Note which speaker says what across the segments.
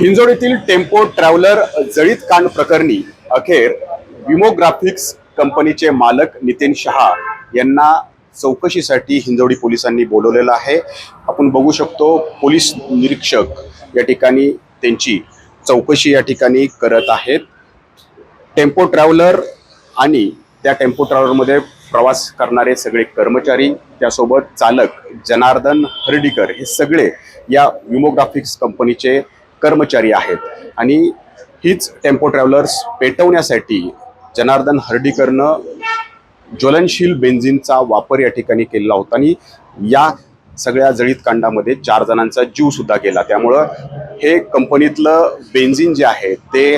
Speaker 1: हिंजवडीतील tempo traveller जळीत कांड प्रकरणी अखेर विमो ग्राफिक्स कंपनीचे मालक नितीन शहा यांना चौकशीसाठी हिंजवडी पोलिसांनी बोलवलेलं आहे। आपण बघू शकतो पोलीस निरीक्षक या ठिकाणी त्यांची चौकशी या ठिकाणी करत आहेत। टेम्पो ट्रॅव्हलर आणि त्या टेम्पो ट्रॅव्हलरमध्ये प्रवास करणारे सगळे कर्मचारी, त्यासोबत चालक जनार्दन हर्डीकर हे सगळे या विमो ग्राफिक्स कंपनीचे कर्मचारी आहेत। आणि हीच टेम्पो ट्रॅव्हलर्स पेटवण्यासाठी जनार्दन हर्डीकरनं ज्वलनशील बेन्झिनचा वापर या ठिकाणी केलेला होता आणि या सगळ्या जळीत कांडामध्ये 4 जणांचा जीव सुद्धा गेला। त्यामुळं हे कंपनीतलं बेन्झिन जे आहे ते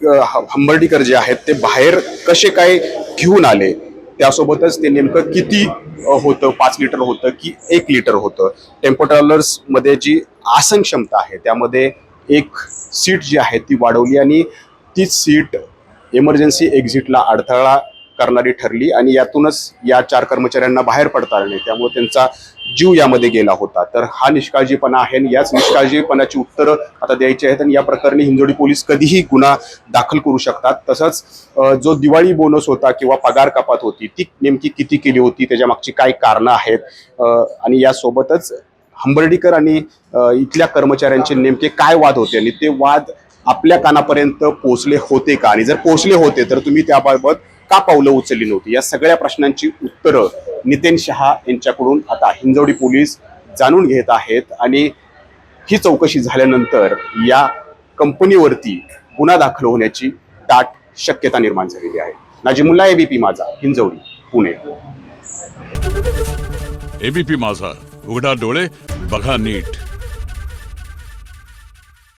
Speaker 1: हंबर्डीकर जे आहेत ते बाहेर कसे काय घेऊन आले, त्यासोबतच ते नेमकं किती होतं, 5 लिटर होतं की 1 लिटर होतं। टेम्पो ट्रॅव्हलर्स मध्ये जी आसन क्षमता आहे त्यामध्ये एक सीट जी आहे ती वाढवली आणि तीच सीट इमर्जन्सी एक्झिटला अडथळा करणारी ठरली आणि यातूनच या 4 कर्मचाऱ्यांना बाहेर पडता आले, त्यामुळे त्यांचा जीव यामध्ये गेला होता। तर हा निष्काळजीपणा आहे आणि याच निष्काळजीपणाची उत्तरं आता द्यायची आहेत आणि या प्रकरणी हिंजवडी पोलीस कधीही गुन्हा दाखल करू शकतात। तसंच जो दिवाळी बोनस होता किंवा पगार कपात होती ती नेमकी किती केली होती, त्याच्या मागची काय कारणं आहेत आणि यासोबतच हंबर्डीकर आणि इथल्या कर्मचाऱ्यांचे नेमके काय वाद होते आणि ते वाद आपल्या कानापर्यंत पोहोचले होते का, आणि जर पोहोचले होते तर तुम्ही त्याबाबत का पावलं उचलली नव्हती, या सगळ्या प्रश्नांची उत्तरं नितीन शहा यांच्याकडून आता हिंजवडी पोलीस जाणून घेत आहेत। आणि ही चौकशी झाल्यानंतर या कंपनीवरती गुन्हा दाखल होण्याची दाट शक्यता निर्माण झालेली आहे। नाजिमुल्ला, एबीपी माझा, हिंजवडी, पुणे।
Speaker 2: एबीपी माझा, उघडा डोळे बघा नीट।